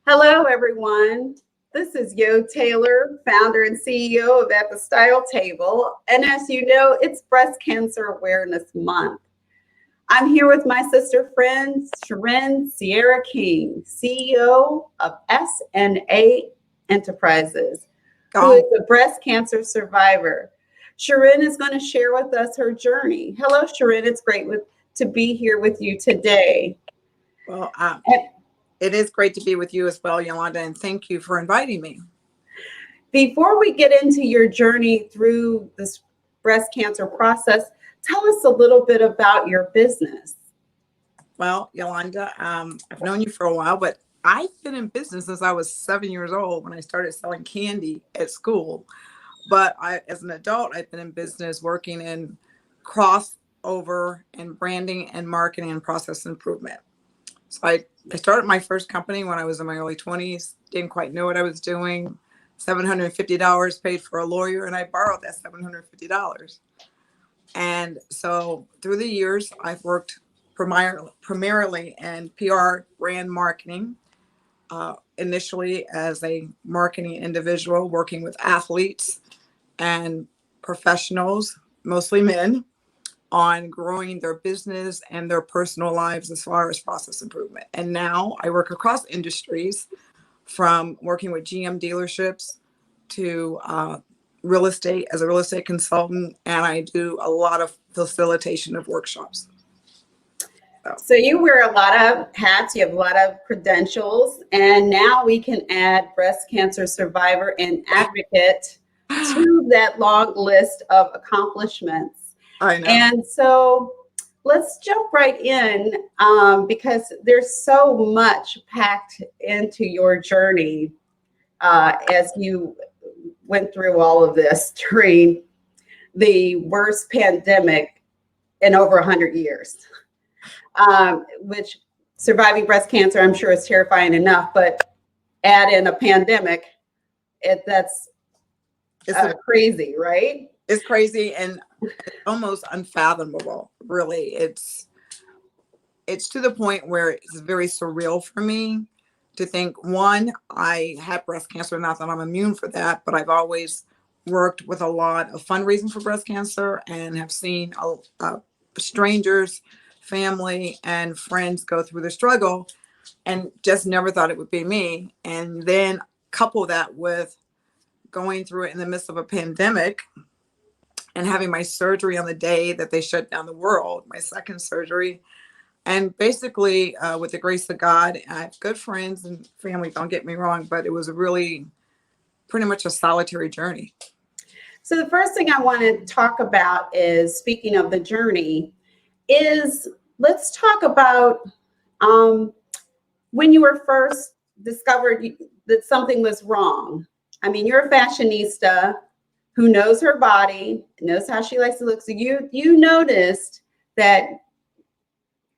Hello, everyone. This is Yo Taylor, founder and CEO of At the Style Table. And as you know, it's Breast Cancer Awareness Month. I'm here with my sister friend, Sharen Sierra King, CEO of SNA Enterprises, who is Oh, a breast cancer survivor. Sharen is going to share with us her journey. Hello, Sharen. It's great to be here with you today. well, it is great to be with you as well, Yolanda, and thank you for inviting me. Before we get into your journey through this breast cancer process, tell us a little bit about your business. Well, Yolanda, I've known you for a while, but I've been in business since I was 7 years old when I started selling candy at school. But as an adult, I've been in business working in crossover and branding and marketing and process improvement. So I started my first company when I was in my early 20s, didn't quite know what I was doing. $750 paid for a lawyer, and I borrowed that $750. And so through the years, I've worked primarily in PR brand marketing, initially as a marketing individual, working with athletes and professionals, mostly men, on growing their business and their personal lives as far as process improvement. And now I work across industries, from working with GM dealerships to real estate as a real estate consultant, and I do a lot of facilitation of workshops. So, So you wear a lot of hats, you have a lot of credentials, and now we can add breast cancer survivor and advocate to that long list of accomplishments. I know. And so let's jump right in because there's so much packed into your journey as you went through all of this during the worst pandemic in over 100 years, which surviving breast cancer, I'm sure, is terrifying enough, but add in a pandemic, that's it's a, crazy, right? it's crazy and almost unfathomable. Really, it's to the point where it's very surreal for me to think, one, I had breast cancer, not that I'm immune for that, but I've always worked with a lot of fundraising for breast cancer and have seen strangers, family, and friends go through the struggle, and just never thought it would be me. And then couple that with going through it in the midst of a pandemic and having my surgery on the day that they shut down the world, my second surgery. And basically, with the grace of God, I have good friends and family, don't get me wrong, but it was really pretty much a solitary journey. So the first thing I want to talk about is, speaking of the journey, is let's talk about when you were first discovered that something was wrong. I mean, you're a fashionista who knows her body, knows how she likes to look. So you noticed that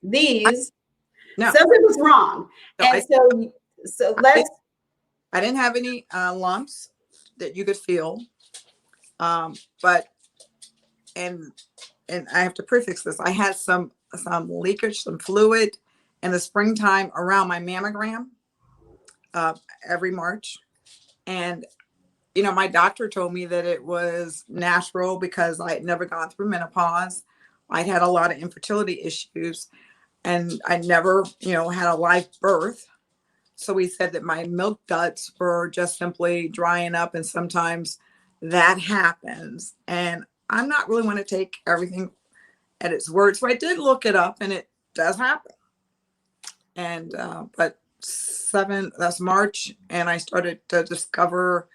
these No, something was wrong, no, and so let's. I didn't have any lumps that you could feel. But and I have to prefix this. I had some leakage, some fluid in the springtime around my mammogram every March, and my doctor told me that it was natural because I had never gone through menopause. I'd had a lot of infertility issues, and I never, had a live birth. So he said that my milk ducts were just simply drying up, and sometimes that happens. And I'm not really want to take everything at its word. So I did look it up, and it does happen. And but that's March, and I started to discover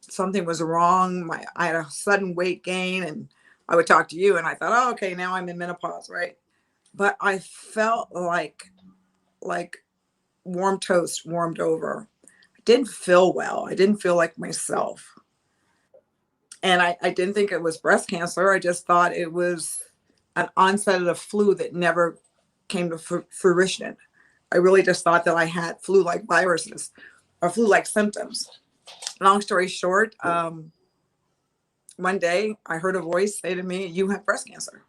something was wrong. I had a sudden weight gain, and I would talk to you, and I thought, oh, okay, now I'm in menopause, right? But I felt like warm toast warmed over. I didn't feel well. I didn't feel like myself. And I didn't think it was breast cancer. I just thought it was an onset of the flu that never came to fruition. I really just thought that I had flu-like viruses or flu-like symptoms. Long story short, one day I heard a voice say to me, "You have breast cancer."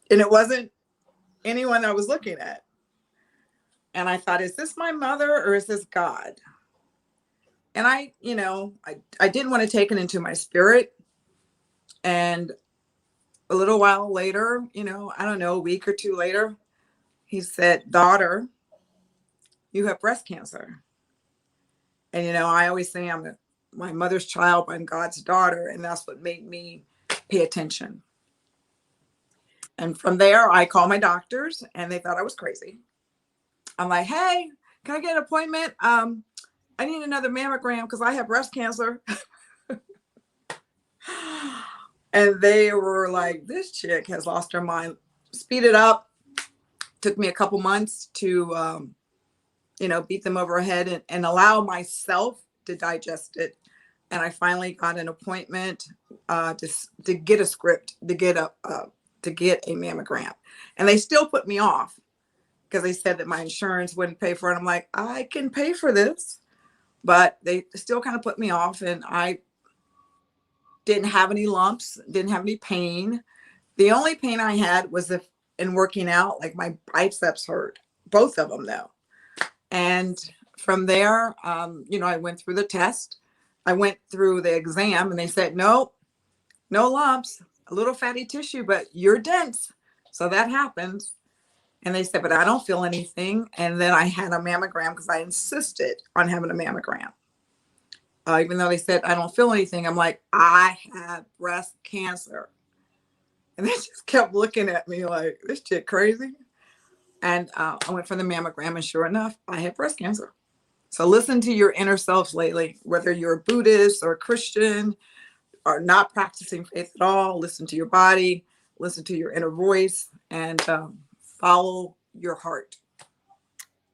And it wasn't anyone I was looking at. And I thought, is this my mother or is this God? And I didn't want to take it into my spirit. And a little while later, I don't know, a week or two later, he said, daughter, you have breast cancer. And, I always say I'm my mother's child, I'm God's daughter. And that's what made me pay attention. And from there, I called my doctors and they thought I was crazy. I'm like, hey, can I get an appointment? I need another mammogram because I have breast cancer. And they were like, this chick has lost her mind. Speed it up. Took me a couple months to, beat them over the head and allow myself to digest it. And I finally got an appointment to get a script, to get a mammogram. And they still put me off because they said that my insurance wouldn't pay for it. I'm like, I can pay for this. But they still kind of put me off, and I didn't have any lumps, didn't have any pain. The only pain I had was in working out, like my biceps hurt, both of them though. And from there, I went through the test. I went through the exam and they said, no lumps, a little fatty tissue, but you're dense. So that happens. And they said, but I don't feel anything. And then I had a mammogram because I insisted on having a mammogram. Even though they said, I don't feel anything, I'm like, I have breast cancer. And they just kept looking at me like, this chick crazy. And I went for the mammogram, and sure enough, I had breast cancer. So listen to your inner selves lately, whether you're a Buddhist or a Christian or not practicing faith at all. Listen to your body, listen to your inner voice, and follow your heart.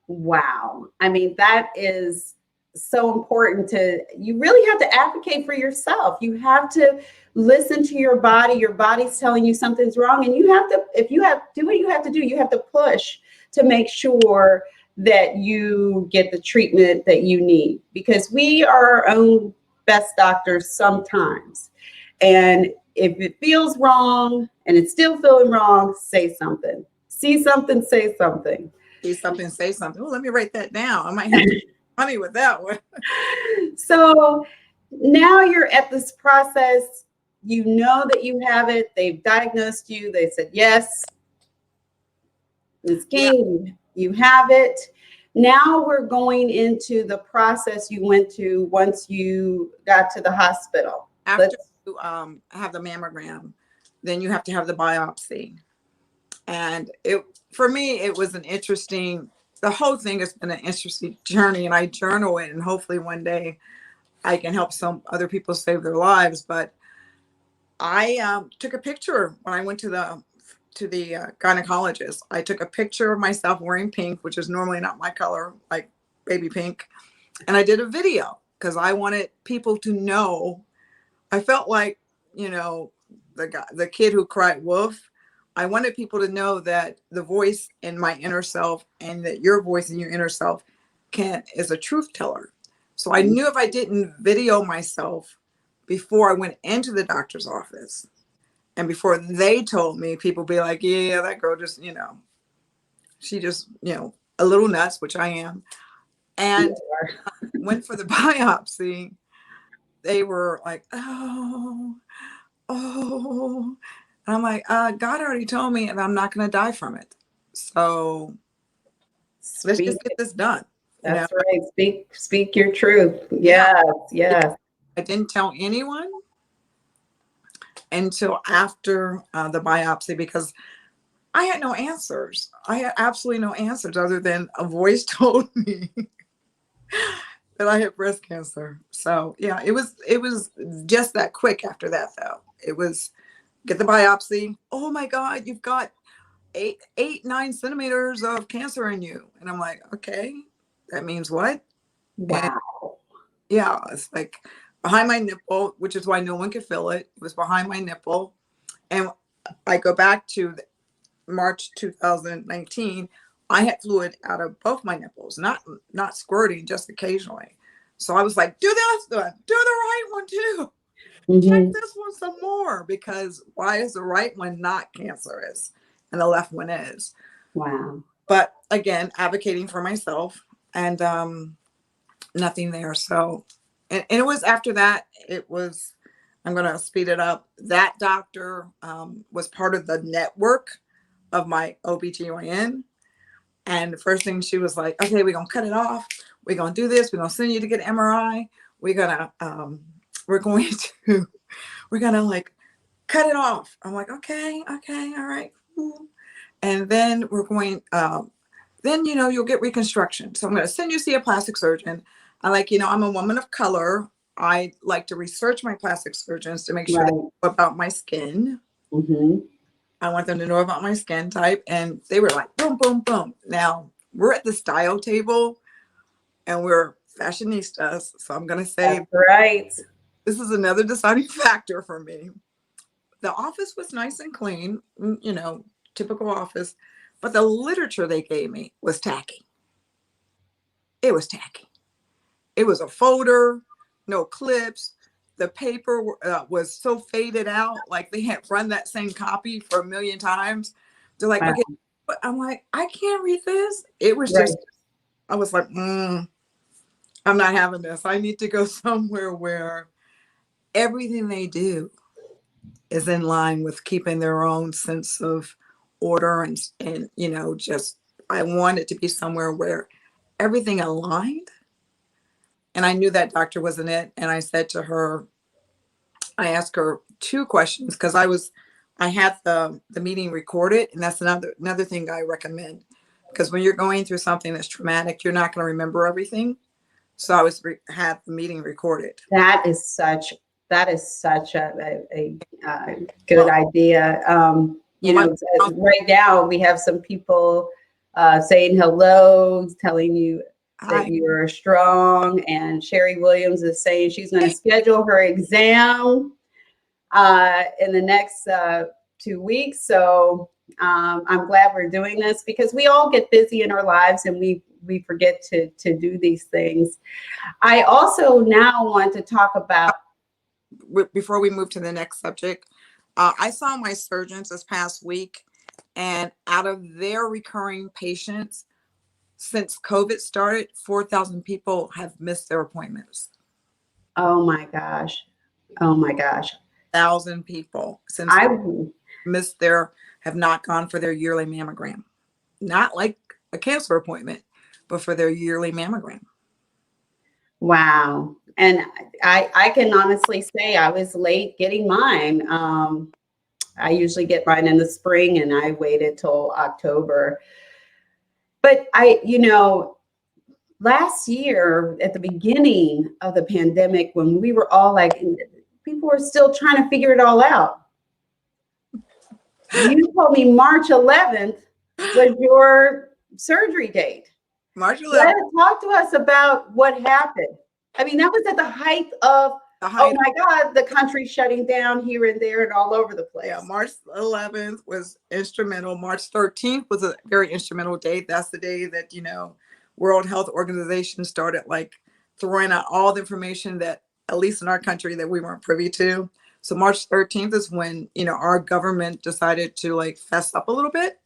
Wow. I mean, that is so important. You really have to advocate for yourself. You have to listen to your body. Your body's telling you something's wrong. And you have to, do what you have to do, you have to push to make sure that you get the treatment that you need, because we are our own best doctors sometimes. And if it feels wrong and it's still feeling wrong, say something. See something, say something. See something, say something. Oh, let me write that down. I might have to money with that one. So now you're at this process. You know that you have it. They've diagnosed you. They said, yes, Ms. King, you have it. Now we're going into the process you went to once you got to the hospital. After you have the mammogram, then you have to have the biopsy. And for me, it was the whole thing has been an interesting journey, and I journal it, and hopefully one day I can help some other people save their lives. But I took a picture when I went to the gynecologist. I took a picture of myself wearing pink, which is normally not my color, like baby pink. And I did a video because I wanted people to know. I felt like, the kid who cried wolf. I wanted people to know that the voice in my inner self, and that your voice in your inner self is a truth teller. So I knew if I didn't video myself before I went into the doctor's office, and before they told me, people be like, yeah, that girl just, she just, a little nuts, which I am. And went for the biopsy. They were like, oh. And I'm like, God already told me, and I'm not going to die from it. So let's just get this done. That's right. Speak your truth. Yes, yes. I didn't tell anyone until after the biopsy, because I had no answers. I had absolutely no answers other than a voice told me that I had breast cancer. So yeah, it was just that quick after that though. It was get the biopsy. Oh my God, you've got 9 centimeters of cancer in you. And I'm like, okay, that means what? Wow. And yeah, it's like behind my nipple, which is why no one could feel it. It was behind my nipple. And I go back to March 2019. I had fluid out of both my nipples, not squirting, just occasionally. So I was like, do this one, do the right one too. Check this one some more, because why is the right one not cancerous and the left one is? Wow. but again, advocating for myself, and nothing there. So, and it was after that, it was, I'm going to speed it up. That doctor was part of the network of my OBGYN. And the first thing she was like, okay, we're going to cut it off. We're going to do this. We're going to send you to get an MRI. We're going to, we're going to, we're going to like cut it off. I'm like, okay, all right. Cool. And then we're going, then, you'll get reconstruction. So I'm going to send you to see a plastic surgeon. I like, I'm a woman of color. I like to research my plastic surgeons to make sure they know about my skin. Mm-hmm. I want them to know about my skin type. And they were like, boom, boom, boom. Now we're at the style table and we're fashionistas. So I'm going to say, that's right. This is another deciding factor for me. The office was nice and clean, typical office, but the literature they gave me was tacky. It was tacky. It was a folder, no clips. The paper was so faded out, like they had run that same copy for a million times. They're like, okay, but I'm like, I can't read this. It was just, I was like, I'm not having this. I need to go somewhere where everything they do is in line with keeping their own sense of order and just, I want it to be somewhere where everything aligned. And I knew that doctor wasn't it. And I said to her, I asked her two questions because I had the meeting recorded, and that's another thing I recommend, because when you're going through something that's traumatic, you're not going to remember everything. So I had the meeting recorded. That is such a good idea. Right now we have some people saying hello, telling you that you're strong, and Sherry Williams is saying she's going to schedule her exam in the next 2 weeks. So I'm glad we're doing this, because we all get busy in our lives and we forget to do these things. I also now want to talk about, before we move to the next subject, I saw my surgeons this past week, and out of their recurring patients, since COVID started, 4,000 people have missed their appointments. Oh my gosh. 1,000 people since have not gone for their yearly mammogram. Not like a cancer appointment, but for their yearly mammogram. Wow. And I can honestly say I was late getting mine. I usually get mine in the spring, and I waited till October. But last year at the beginning of the pandemic, when we were all like, people were still trying to figure it all out. You told me March 11th was your surgery date. March 11th. Talk to us about what happened. I mean, that was at the height of, oh my God, the country shutting down here and there and all over the place. Yeah, March 11th was instrumental. March 13th was a very instrumental date. That's the day that, World Health Organization started like throwing out all the information that, at least in our country, that we weren't privy to. So March 13th is when, our government decided to like fess up a little bit.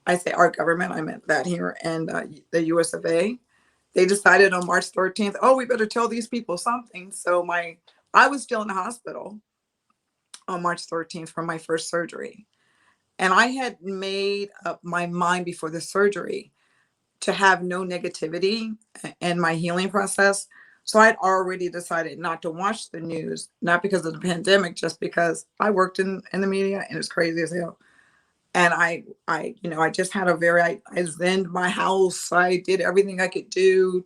I say our government, I meant that here, and the US of A. They decided on March 13th, oh, we better tell these people something. So I was still in the hospital on March 13th for my first surgery. And I had made up my mind before the surgery to have no negativity in my healing process. So I'd already decided not to watch the news, not because of the pandemic, just because I worked in the media and it's crazy as hell. And I just had I zenned my house. I did everything I could do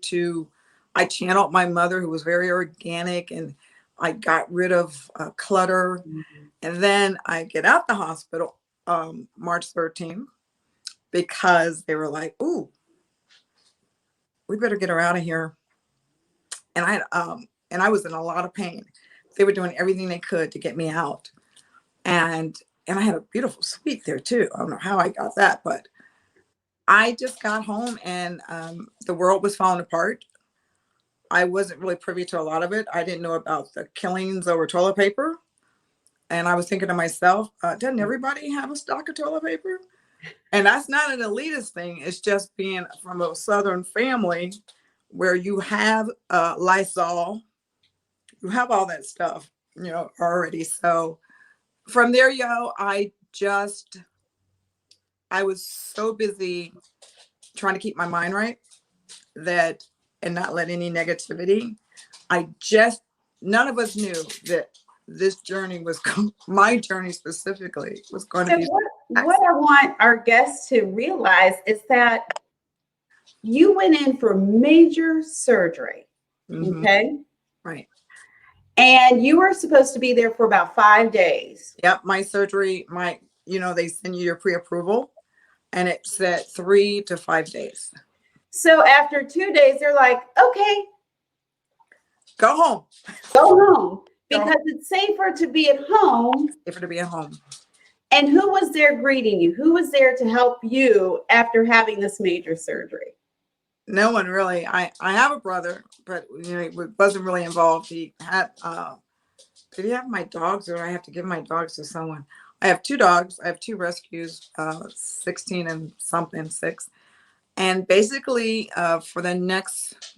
I channeled my mother, who was very organic, and I got rid of clutter. Mm-hmm. And then I get out the hospital March 13th, because they were like, ooh, we better get her out of here. And I was in a lot of pain. They were doing everything they could to get me out. And I had a beautiful suite there too. I don't know how I got that, but I just got home, and the world was falling apart. I wasn't really privy to a lot of it. I didn't know about the killings over toilet paper. And I was thinking to myself, doesn't everybody have a stock of toilet paper? And that's not an elitist thing. It's just being from a Southern family where you have Lysol, you have all that stuff, already. So from there, I was so busy trying to keep my mind right that and not let any negativity. None of us knew that this journey was my journey specifically was going to So be. what I want our guests to realize is that you went in for major surgery, Mhm. okay? Right. And you were supposed to be there for about 5 days. Yep. My surgery, they send you your pre-approval and it said 3 to 5 days. So after 2 days, they're like, okay, Go home. go home Go home. because it's safer to be at home. Safer to be at home. And who was there greeting you? Who was there to help you after having this major surgery? No one really. I have a brother, but he wasn't really involved. He had did he have my dogs, or do I have to give my dogs to someone? I have two dogs. I have two rescues, 16 and something, 6. And basically, for the next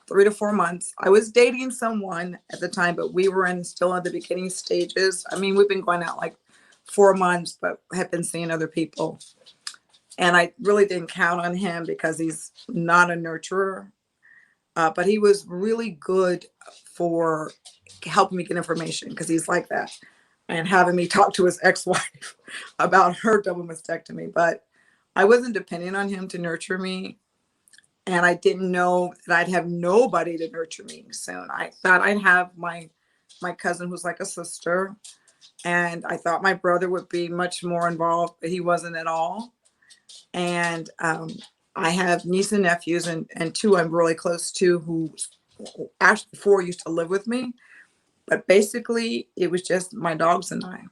3 to 4 months, I was dating someone at the time, but we were still in the beginning stages. I mean, we've been going out like 4 months, but have been seeing other people. And I really didn't count on him because he's not a nurturer. But he was really good for helping me get information because he's like that, and having me talk to his ex-wife about her double mastectomy. But I wasn't depending on him to nurture me. And I didn't know that I'd have nobody to nurture me soon. I thought I'd have my cousin who's like a sister. And I thought my brother would be much more involved, but he wasn't at all. And I have niece and nephews, and two I'm really close to who actually 4 used to live with me. But basically, it was just my dogs and I.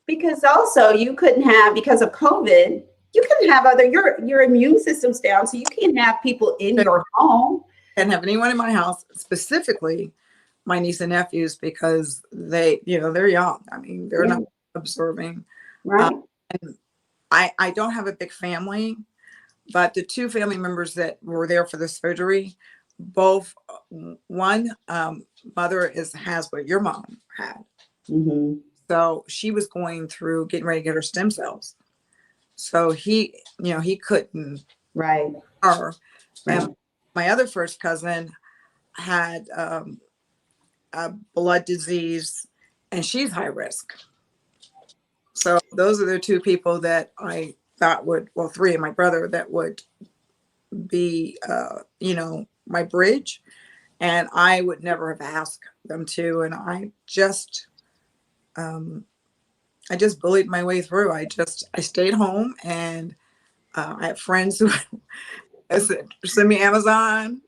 Because also you couldn't have, because of COVID, you couldn't have your immune system's down, so you can't have people in your home. Didn't have anyone in my house, specifically my niece and nephews, because they're young. I mean, they're Yeah. not observing. Right. And I don't have a big family, but the two family members that were there for the surgery, both one mother has what your mom had. Mm-hmm. So she was going through getting ready to get her stem cells. So he couldn't. Right. Her. Right. And my other first cousin had a blood disease, and she's high risk. So those are the two people that I thought three and my brother that would be, my bridge. And I would never have asked them to. And I just bullied my way through. I stayed home, and I have friends who said, send me Amazon.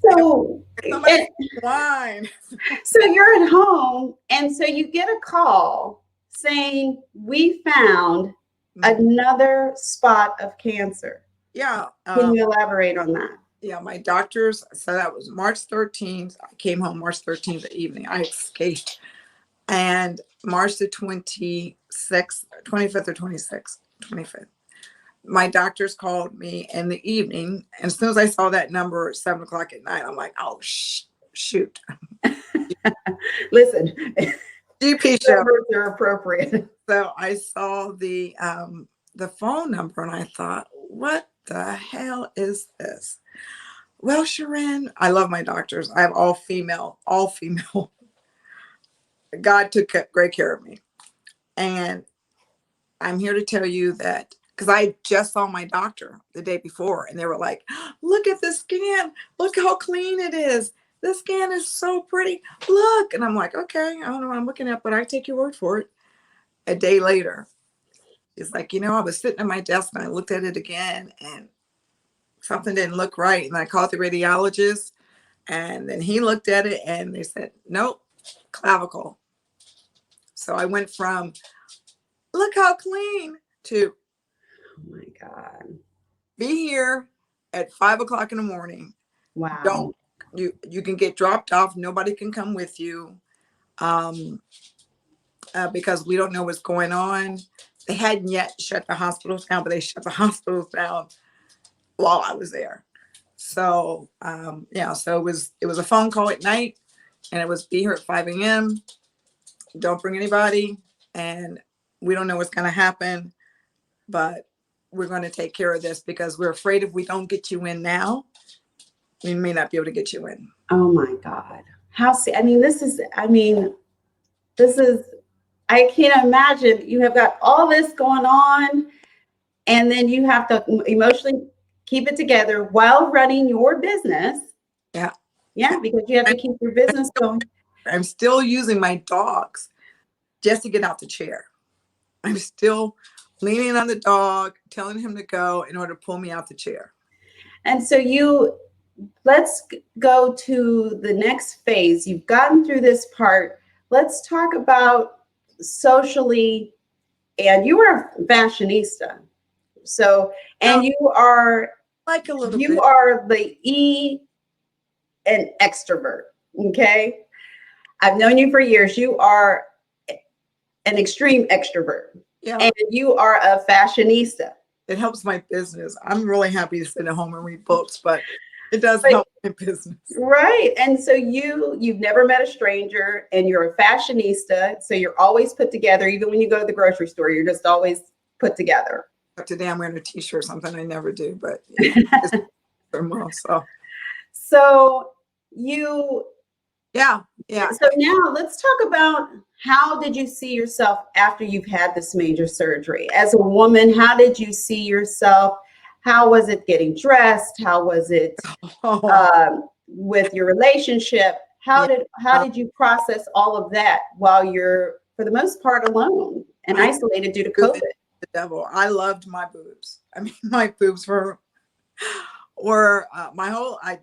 So, Somebody wine. so you're at home, and so you get a call saying we found another spot of cancer. Yeah. Can you elaborate on that? Yeah, my doctors, so that was March 13th. I came home March 13th evening. I escaped. And March the 26th, 25th or 26th, 25th. My doctors called me in the evening. And as soon as I saw that number at 7 o'clock at night, I'm like, oh, shoot. Listen, GP show. numbers are appropriate. So I saw the phone number, and I thought, what the hell is this? Well, Sharen, I love my doctors. I have all female. God took great care of me. And I'm here to tell you that because I just saw my doctor the day before, and they were like, look at this scan. Look how clean it is. This scan is so pretty. Look. And I'm like, okay, I don't know what I'm looking at, but I take your word for it. A day later, it's like, I was sitting at my desk and I looked at it again, and something didn't look right. And I called the radiologist, and then he looked at it, and they said, nope, clavicle. So I went from, look how clean, to, Oh my God. be here at 5 o'clock in the morning. Wow. You can get dropped off. Nobody can come with you because we don't know what's going on. they hadn't yet shut the hospitals down, but they shut the hospitals down while I was there. So yeah, so it was a phone call at night, and it was be here at 5 a.m. Don't bring anybody, and we don't know what's going to happen, but we're going to take care of this because we're afraid if we don't get you in now, we may not be able to get you in. Oh my God. I mean, this is, I can't imagine. You have got all this going on, and then you have to emotionally keep it together while running your business. Yeah. Yeah, because you have to keep your business going. I'm still using my dogs just to get out the chair. I'm still leaning on the dog, telling him to go in order to pull me out the chair. And so let's go to the next phase. You've gotten through this part. Let's talk about socially, and you are a fashionista. So, and you are like a little you bit. are the an extrovert. Okay. I've known you for years. You are an extreme extrovert. Yeah. And you are a fashionista. It helps my business. I'm really happy to sit at home and read books, but it does help my business. Right. And so you've never met a stranger, and you're a fashionista. So you're always put together. Even when you go to the grocery store, you're just always put together. Today I'm wearing a t-shirt, something I never do, but it's so you yeah. So now let's talk about, how did you see yourself after you've had this major surgery? As a woman, how did you see yourself? How was it getting dressed? How was it with your relationship? How did you process all of that while you're, for the most part, alone and isolated due to COVID? The devil. I loved my boobs. I mean, my boobs were my whole. I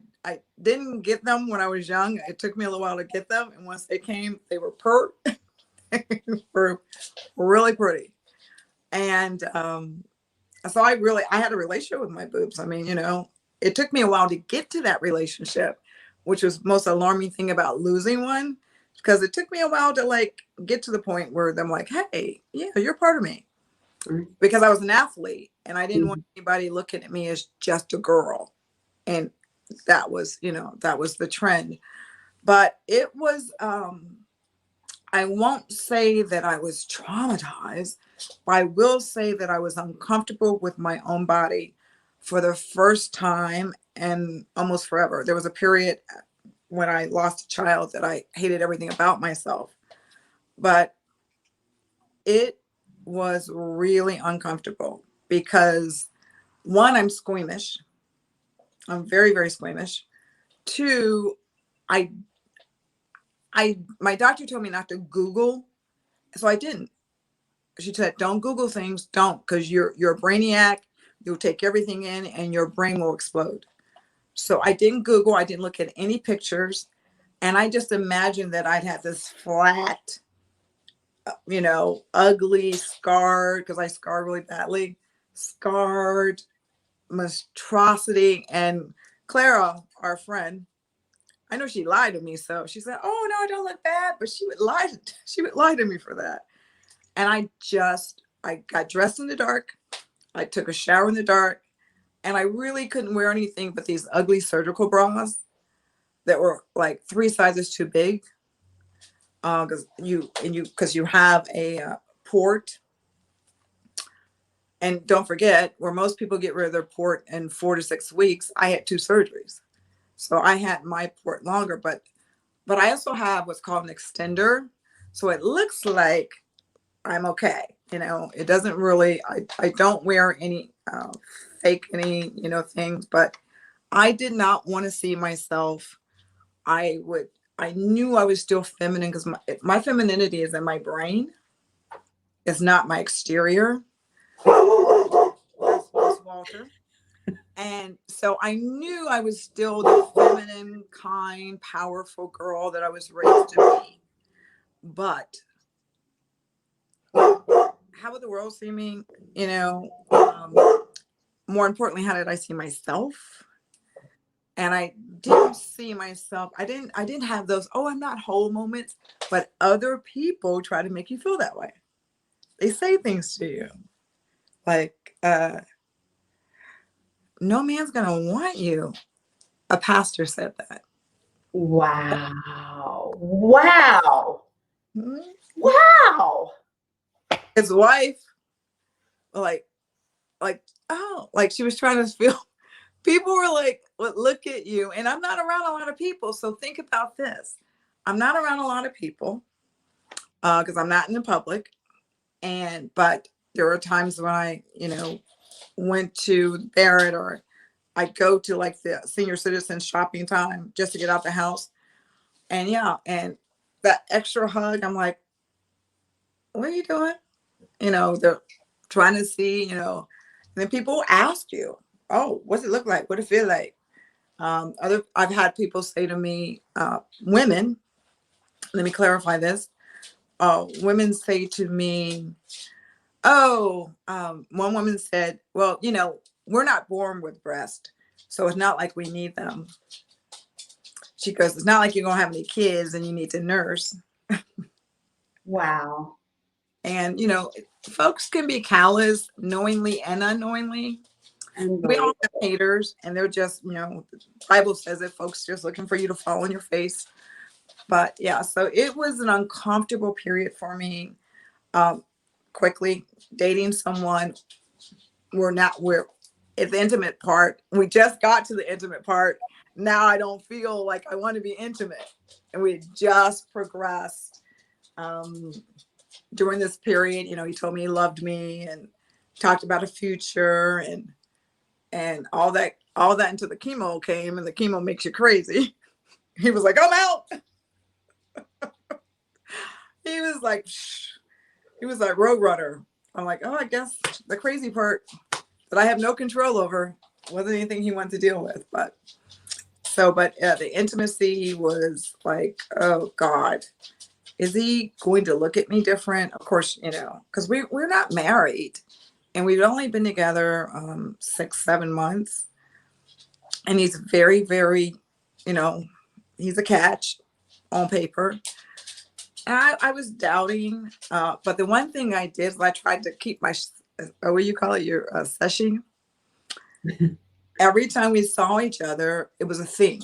didn't get them when I was young. It took me a little while to get them, and once they came, they were they were really pretty. And so I had a relationship with my boobs. I mean, it took me a while to get to that relationship, which was most alarming thing about losing one, because it took me a while to get to the point where I'm like, hey, yeah, you're part of me. Because I was an athlete, and I didn't want anybody looking at me as just a girl. And that was the trend. But it was, I won't say that I was traumatized, but I will say that I was uncomfortable with my own body for the first time and almost forever. There was a period when I lost a child that I hated everything about myself. But it was really uncomfortable because, one, I'm squeamish. I'm very, very squeamish. Two, my doctor told me not to Google, so I didn't. She said, don't Google things, don't, because you're a brainiac. You'll take everything in and your brain will explode. So I didn't Google. I didn't look at any pictures. And I just imagined that I'd have this flat, ugly, scarred, because I scarred really badly, scarred monstrosity. And Clara, our friend, I know she lied to me. So she said, oh, no, I don't look bad. But she would lie to me for that. And I got dressed in the dark. I took a shower in the dark, and I really couldn't wear anything but these ugly surgical bras that were like 3 sizes too big. Because you have a port. And don't forget, where most people get rid of their port in 4 to 6 weeks, I had 2 surgeries. So I had my port longer, but I also have what's called an extender. So it looks like I'm okay. It doesn't really, I don't wear any fake things, but I did not want to see myself. I knew I was still feminine because my femininity is in my brain. It's not my exterior. That's Walter. And so I knew I was still the feminine, kind, powerful girl that I was raised to be. But how would the world see me? More importantly, how did I see myself? And I didn't see myself. I didn't have those, oh, I'm not whole moments, but other people try to make you feel that way. they say things to you like, no man's gonna want you. A pastor said that. Wow. Wow. Mhm. Wow. His wife, like, oh, like she was trying to feel. People were like, look at you. And I'm not around a lot of people. So think about this. I'm not around a lot of people because I'm not in the public. But there were times when I, went to Barrett or I'd go to like the senior citizen shopping time just to get out the house. And yeah, and that extra hug, I'm like, what are you doing? They're trying to see, and then people ask you, oh, what's it look like? What it feel like? I've had people say to me, women, let me clarify this. Women say to me, oh, one woman said, well, we're not born with breasts, so it's not like we need them. She goes, it's not like you're going to have any kids and you need to nurse. Wow. And, folks can be callous knowingly and unknowingly. We all have haters, and they're just, the Bible says it, folks just looking for you to fall on your face. But yeah, so it was an uncomfortable period for me. Quickly dating someone, we're at the intimate part. We just got to the intimate part. Now I don't feel like I want to be intimate. And we just progressed. During this period, he told me he loved me and talked about a future and all that until the chemo came, and the chemo makes you crazy. He was like, I'm out. He was like, shh. He was like Roadrunner. I'm like, oh, I guess the crazy part that I have no control over wasn't anything he wanted to deal with. But the intimacy was like, oh God, is he going to look at me different? Of course, because we're not married, and we've only been together 6-7 months, and he's very, very, he's a catch on paper. And I was doubting, but the one thing I did is I tried to keep my, what do you call it, your session. Every time we saw each other, it was a thing.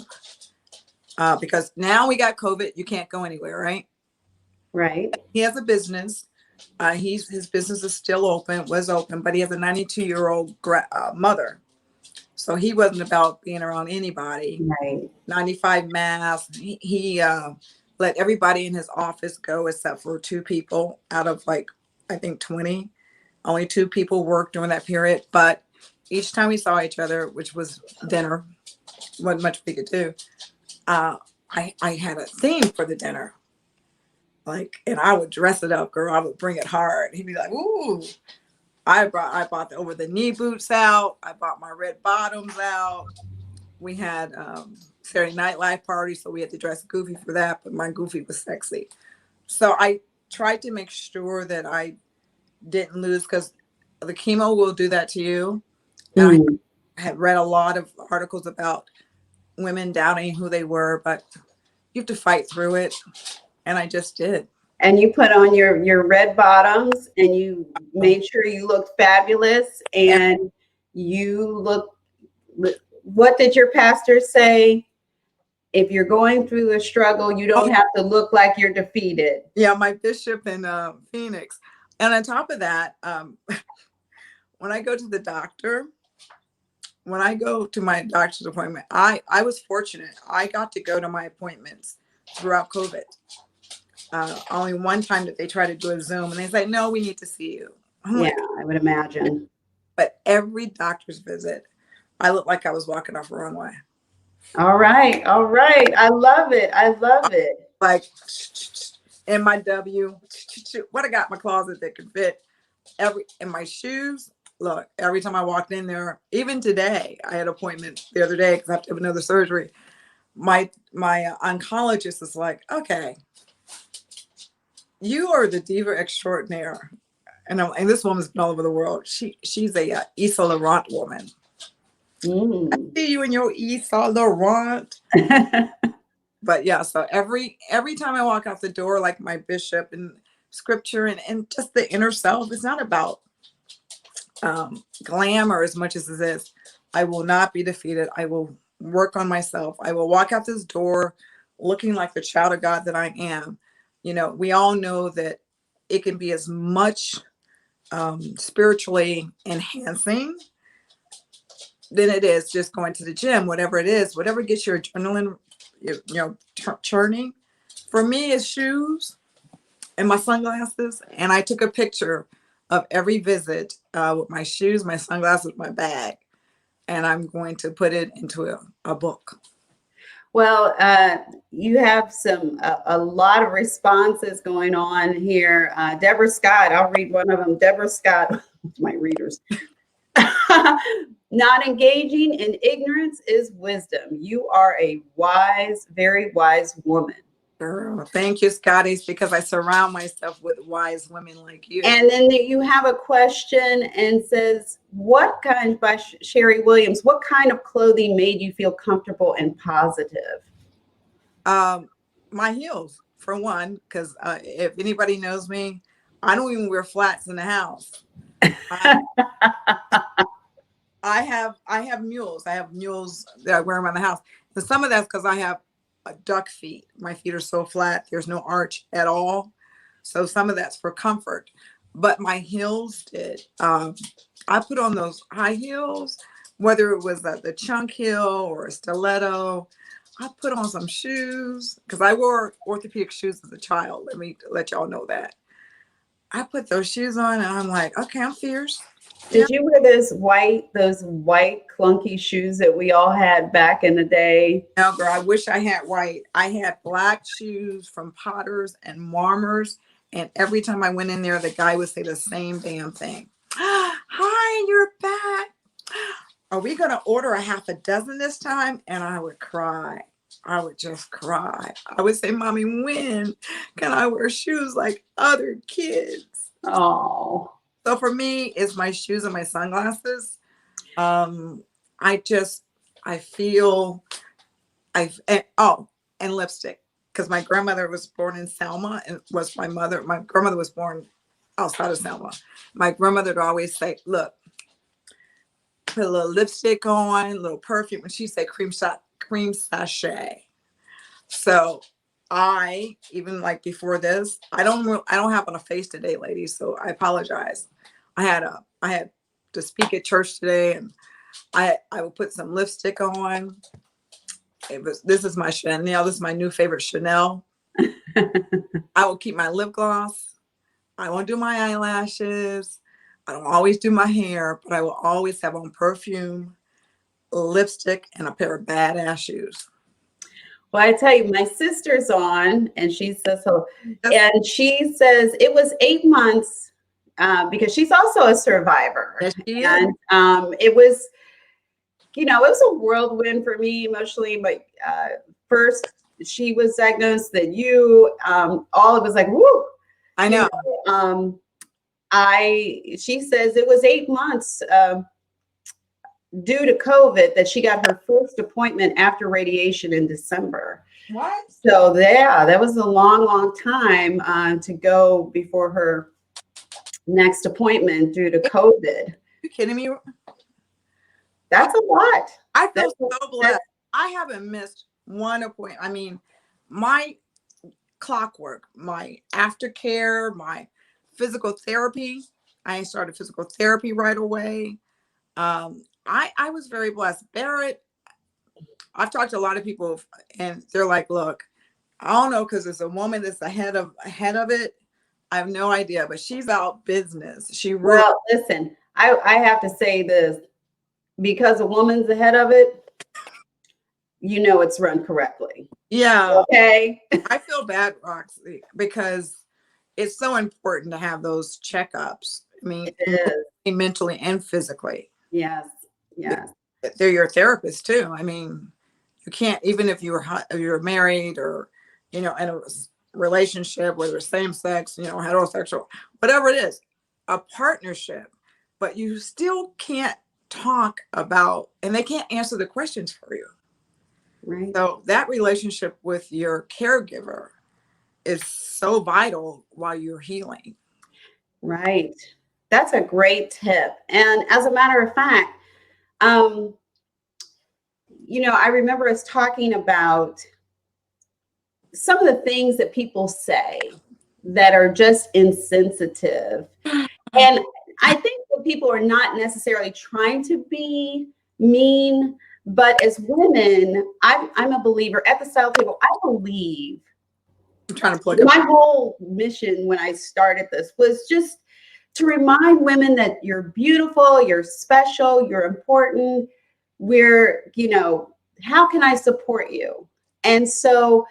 Because now we got COVID, you can't go anywhere, right? Right. He has a business. His business is still was open, but he has a 92-year-old mother. So he wasn't about being around anybody. Right. 95 masks. He let everybody in his office go except for 2 people out of I think 20. Only 2 people worked during that period. But each time we saw each other, which was dinner, wasn't much we could do. I had a theme for the dinner. And I would dress it up, girl. I would bring it hard. He'd be like, ooh. I bought the over the knee boots out. I bought my red bottoms out. We had Saturday Night Live party, so we had to dress goofy for that, but my goofy was sexy. So I tried to make sure that I didn't lose, because the chemo will do that to you. And I had read a lot of articles about women doubting who they were, but you have to fight through it. And I just did. And you put on your red bottoms, and you made sure you looked fabulous, and you look. What did your pastor say? If you're going through a struggle, you don't have to look like you're defeated. Yeah, my bishop in Phoenix. And on top of that, when I go to the doctor, when I go to my doctor's appointment, I was fortunate. I got to go to my appointments throughout COVID. Only one time that they tried to do a Zoom, and they say, no, we need to see you. Yeah, I would imagine. But every doctor's visit, I looked like I was walking off a runway. All right. All right. I love it. I love it. Like in my W, what I got in my closet that could fit in my shoes. Look, every time I walked in there, even today, I had an appointment the other day because I have to have another surgery. My oncologist is like, okay, you are the diva extraordinaire. And this woman's been all over the world. She's a Yves Laurent woman. I see you in your Yves Laurent. But yeah, so every time I walk out the door, like my bishop and scripture and just the inner self. It's not about glamour as much as it is, I will not be defeated. I will work on myself. I will walk out this door looking like the child of God that I am. You know, we all know that it can be as much spiritually enhancing than it is just going to the gym, whatever it is, whatever gets your adrenaline, churning. For me, it's shoes and my sunglasses. And I took a picture of every visit with my shoes, my sunglasses, my bag. And I'm going to put it into a book. Well, you have a lot of responses going on here. Deborah Scott, I'll read one of them. Deborah Scott, my readers. Not engaging in ignorance is wisdom. You are a wise, very wise woman. Girl, thank you, Scotties, because I surround myself with wise women like you. And then you have a question and says, what kind, by Sherry Williams, what kind of clothing made you feel comfortable and positive? My heels, for one, because if anybody knows me, I don't even wear flats in the house. I have mules. I have mules that I wear around the house. And some of that's because I have duck feet. My feet are so flat. There's no arch at all. So some of that's for comfort. But my heels did. I put on those high heels, whether it was the chunk heel or a stiletto. I put on some shoes because I wore orthopedic shoes as a child. Let me let y'all know that. I put those shoes on and I'm like, okay, I'm fierce. Did you wear those white clunky shoes that we all had back in the day? No, girl, I wish I had white. I had black shoes from Potters and Marmors. And every time I went in there, the guy would say the same damn thing. Hi, you're back. Are we going to order a half a dozen this time? And I would cry. I would just cry. I would say, Mommy, when can I wear shoes like other kids? Oh. So for me, it's my shoes and my sunglasses. I feel and lipstick, because my grandmother was born in Selma and was my mother. My grandmother was born outside of Selma. My grandmother would always say, look, put a little lipstick on, a little perfume. And she'd say cream sachet. So I, even like before this, I don't have on a face today, ladies. So I apologize. I had to speak at church today, and I will put some lipstick on. This is my Chanel. This is my new favorite Chanel. I will keep my lip gloss. I won't do my eyelashes. I don't always do my hair, but I will always have on perfume, lipstick, and a pair of badass shoes. Well, I tell you, my sister's on, and she says so, and she says it was 8 months because she's also a survivor. Yes, she and it was, it was a whirlwind for me emotionally. But first she was diagnosed, then all of us like, whoo. I know. She says it was 8 months due to COVID that she got her first appointment after radiation in December. What? So yeah, that was a long, long time to go before her next appointment due to COVID. You kidding me? That's a lot. I feel so blessed. I haven't missed one appointment. I mean, my clockwork, my aftercare, my physical therapy. I started physical therapy right away. I was very blessed. Barrett, I've talked to a lot of people and they're like, look, I don't know, because there's a woman that's ahead of it. I have no idea, but she's out business. Well, listen, I have to say this, because a woman's ahead of it, it's run correctly. Yeah. Okay. I feel bad, Roxy, because it's so important to have those checkups. I mean, mentally and physically. Yes. Yes. They're your therapist too. I mean, you can't, even if you're married or, in a relationship, whether it's same sex, heterosexual, whatever it is, a partnership, but you still can't talk about, and they can't answer the questions for you. Right. So that relationship with your caregiver is so vital while you're healing. Right. That's a great tip. And as a matter of fact, um, I remember us talking about some of the things that people say that are just insensitive. And I think that people are not necessarily trying to be mean, but as women, I'm a believer at the style table. I believe I'm trying to plug up. my whole mission when I started this was just to remind women that you're beautiful, you're special, you're important. How can I support you? And so,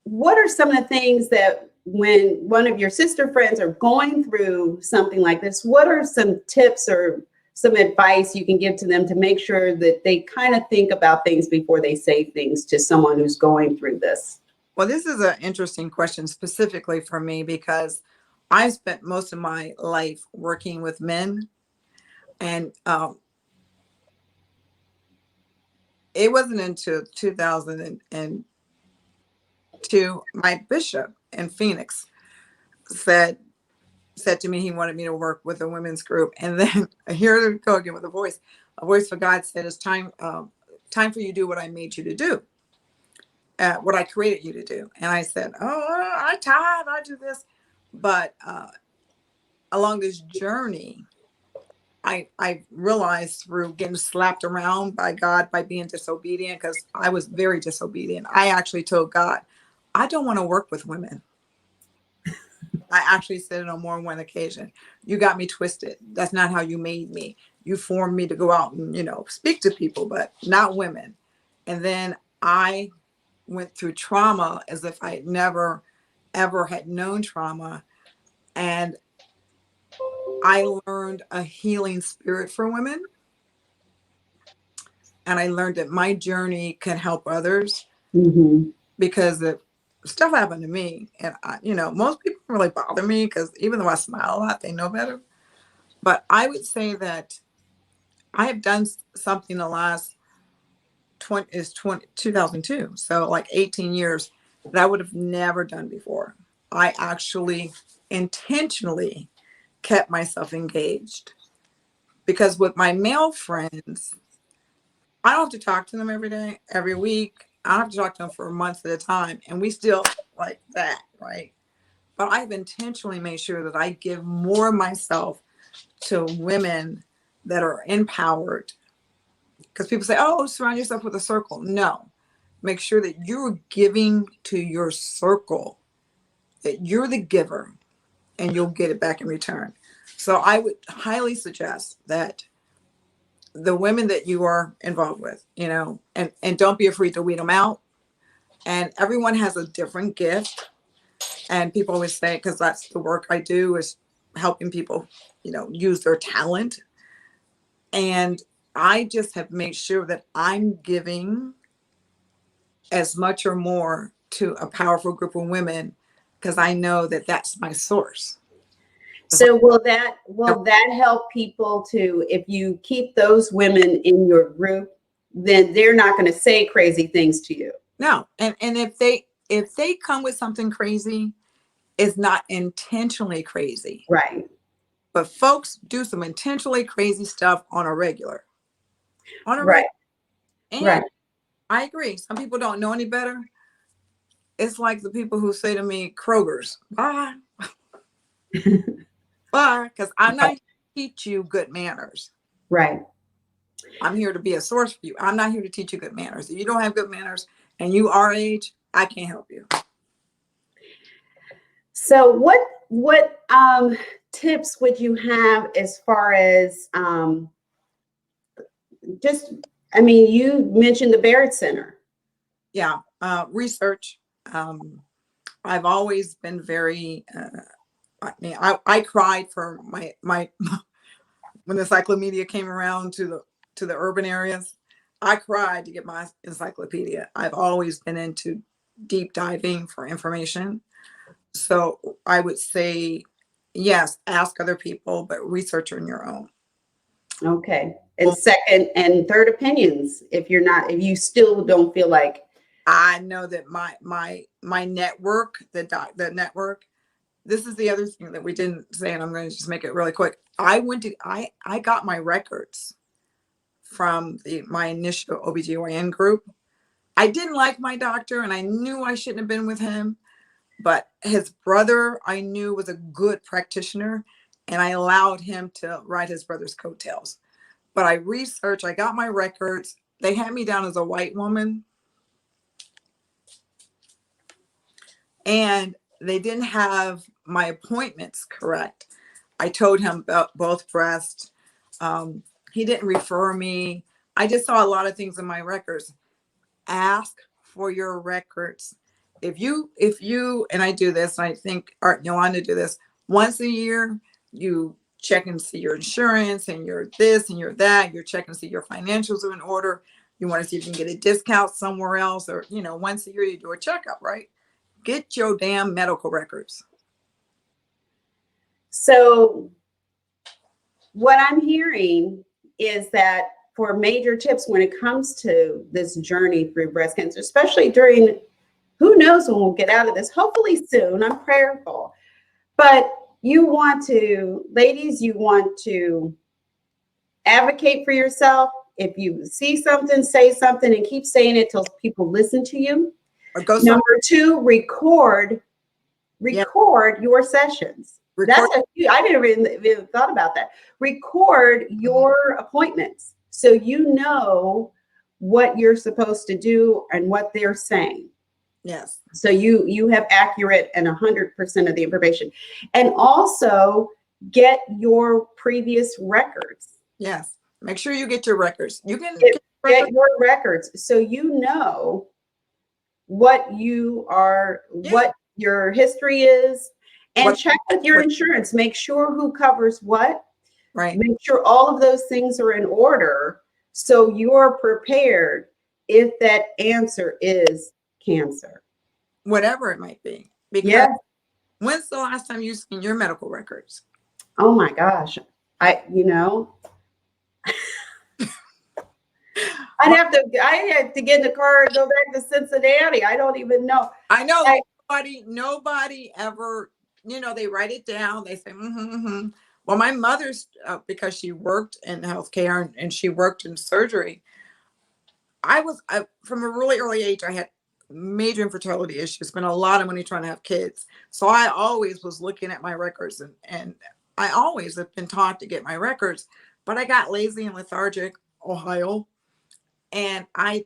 what are some of the things that when one of your sister friends are going through something like this, what are some tips or some advice you can give to them to make sure that they kind of think about things before they say things to someone who's going through this? Well, this is an interesting question specifically for me because I spent most of my life working with men, and it wasn't until 2002 my bishop in Phoenix said to me he wanted me to work with a women's group, and then here we go again with a voice for God said, "It's time for you to do what I made you to do, what I created you to do." And I said, "Oh, I tithe, I do this," but along this journey, I realized through getting slapped around by God by being disobedient, because I was very disobedient. I actually told God, I don't want to work with women. I actually said it on more than one occasion. You got me twisted. That's not how you made me. You formed me to go out and, speak to people, but not women. And then I went through trauma as if I had never, ever had known trauma. And I learned a healing spirit for women. And I learned that my journey can help others, because the stuff happened to me. And, most people don't really bother me because even though I smile a lot, they know better. But I would say that I have done something the last 2002. So like 18 years that I would have never done before. I actually intentionally kept myself engaged, because with my male friends, I don't have to talk to them every day, every week. I don't have to talk to them for months at a time. And we still like that, right? But I've intentionally made sure that I give more of myself to women that are empowered. Because people say, oh, surround yourself with a circle. No, make sure that you're giving to your circle, that you're the giver, and you'll get it back in return. So I would highly suggest that the women that you are involved with, and don't be afraid to weed them out. And everyone has a different gift. And people always say, because that's the work I do, is helping people, use their talent. And I just have made sure that I'm giving as much or more to a powerful group of women, because I know that that's my source. So will that help people to, if you keep those women in your group, then they're not going to say crazy things to you? No, and if they come with something crazy, it's not intentionally crazy. Right. But folks do some intentionally crazy stuff on a regular. Right. And Right. I agree. Some people don't know any better. It's like the people who say to me, Kroger's, bye. Bye. Because I'm not here to teach you good manners. Right. I'm here to be a source for you. I'm not here to teach you good manners. If you don't have good manners and you are age, I can't help you. So what tips would you have as far as you mentioned the Barrett Center. Yeah, research. I've always been very. I cried for my when the encyclopedia came around to the urban areas. I cried to get my encyclopedia. I've always been into deep diving for information. So I would say, yes, ask other people, but research on your own. Okay. And second and third opinions, if you still don't feel like I know that my network, the network. This is the other thing that we didn't say, and I'm going to just make it really quick. I got my records from my initial OBGYN group. I didn't like my doctor, and I knew I shouldn't have been with him. But his brother, I knew, was a good practitioner, and I allowed him to ride his brother's coattails. But I researched, I got my records. They had me down as a white woman, and they didn't have my appointments correct. I told him about both breasts. He didn't refer me. I just saw a lot of things in my records. Ask for your records. If you, and I do this, and I think Art Yolanda do this once a year, you check and see your insurance and your this and your that. You're checking to see your financials are in order. You want to see if you can get a discount somewhere else, or once a year you do a checkup, right? Get your damn medical records. So what I'm hearing is that for major tips when it comes to this journey through breast cancer, especially during, who knows when we'll get out of this, hopefully soon, I'm prayerful. But you want to, ladies, you want to advocate for yourself. If you see something, say something, and keep saying it till people listen to you. Or go Number two, record your sessions. That's I didn't even thought about that. Record your appointments so you know what you're supposed to do and what they're saying. Yes. So you have accurate and 100% of the information. And also get your previous records. Yes. Make sure you get your records. You can get your records so you know what you are, what your history is, and check with your insurance. Make sure who covers what. Right. Make sure all of those things are in order so you're prepared if that answer is cancer. Whatever it might be. Because when's the last time you've seen your medical records? Oh my gosh. I had to get in the car and go back to Cincinnati. I don't even know. I know nobody ever, they write it down. They say, Well, my mother's, because she worked in healthcare and she worked in surgery. From a really early age, I had major infertility issues, spent a lot of money trying to have kids. So I always was looking at my records and I always have been taught to get my records, but I got lazy and lethargic, Ohio. And I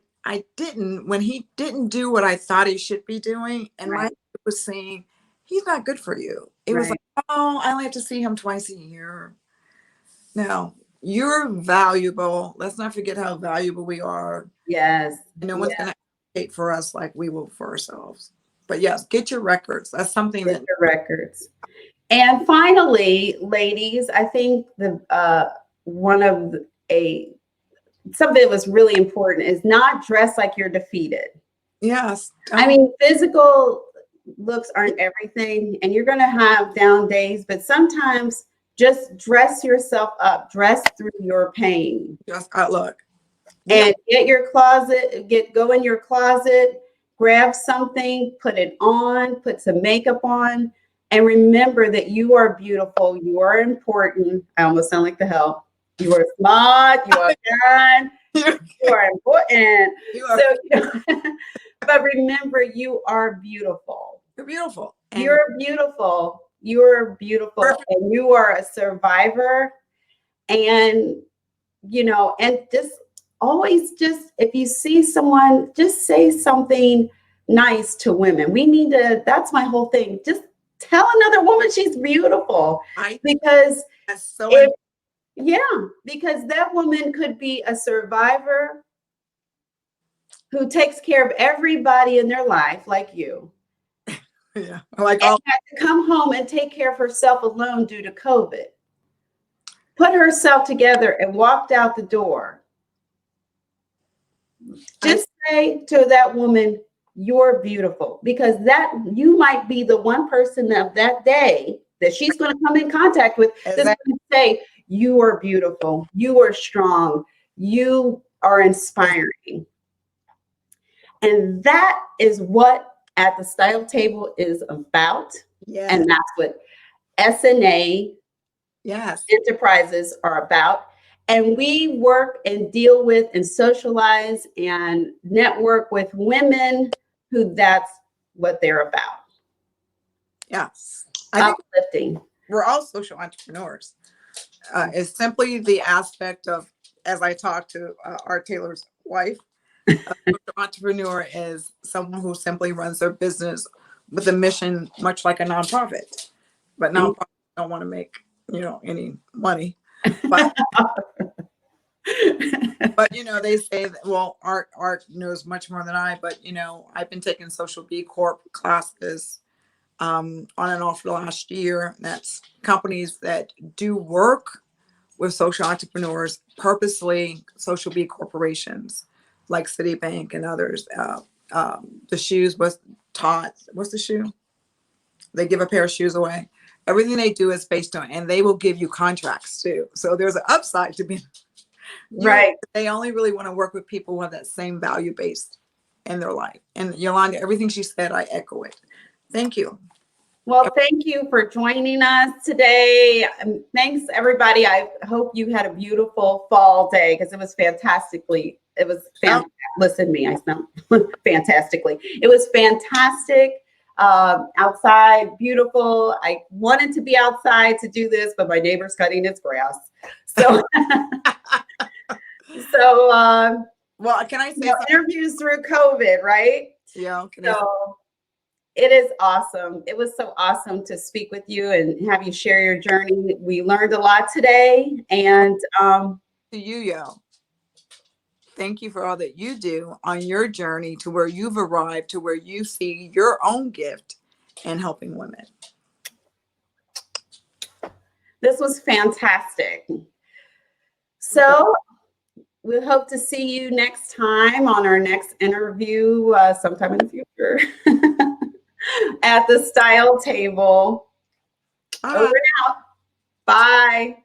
didn't, when he didn't do what I thought he should be doing. And my was saying, he's not good for you. It was like, oh, I only have to see him twice a year. No, you're valuable. Let's not forget how valuable we are. Yes. No one's going to advocate for us like we will for ourselves. But yes, get your records. That's something get your records. And finally, ladies, I think something that was really important is not dress like you're defeated. Yes. I mean, physical looks aren't everything, and you're going to have down days, but sometimes just dress yourself up, dress through your pain. Just look. And go in your closet, grab something, put it on, put some makeup on, and remember that you are beautiful. You are important. I almost sound like the hell. You are smart. You are kind. You are important. But remember, you are beautiful. You're beautiful. You're beautiful. You're beautiful. Perfect. And you are a survivor. And, and if you see someone, just say something nice to women. That's my whole thing. Just tell another woman she's beautiful. Because that woman could be a survivor who takes care of everybody in their life, like you. Yeah. Had to come home and take care of herself alone due to COVID. Put herself together and walked out the door. Just say to that woman, you're beautiful, because you might be the one person of that day that she's going to come in contact with that's going to say, you are beautiful, you are strong, you are inspiring. And that is what At the Style Table is about. Yes. And that's what SNA Yes. enterprises are about. And we work and deal with and socialize and network with women who that's what they're about. Yes. I think Uplifting. we're all social entrepreneurs. It's simply the aspect of, as I talked to Art Taylor's wife, a social entrepreneur is someone who simply runs their business with a mission, much like a nonprofit. But nonprofits don't want to make, any money. But but they say that, well, art knows much more than I. But I've been taking social B Corp classes on and off the last year. That's companies that do work with social entrepreneurs, purposely social B corporations like Citibank and others. The shoes was taught. What's the shoe? They give a pair of shoes away. Everything they do is based on, and they will give you contracts too. So there's an upside to being Right. They only really want to work with people who have that same value based in their life. And Yolanda, everything she said, I echo it. Thank you. Well, thank you for joining us today. Thanks, everybody. I hope you had a beautiful fall day because it was fantastically. It was fantastic. Listen to me, I smell fantastically. It was fantastic. Outside, beautiful. I wanted to be outside to do this, but my neighbor's cutting his grass. So, well, can I say interviews through COVID, right? Yeah. So it is awesome. It was so awesome to speak with you and have you share your journey. We learned a lot today. And to you, Yo. Thank you for all that you do on your journey to where you've arrived, to where you see your own gift in helping women. This was fantastic. So we hope to see you next time on our next interview sometime in the future at the Style Table. Over and out. Bye.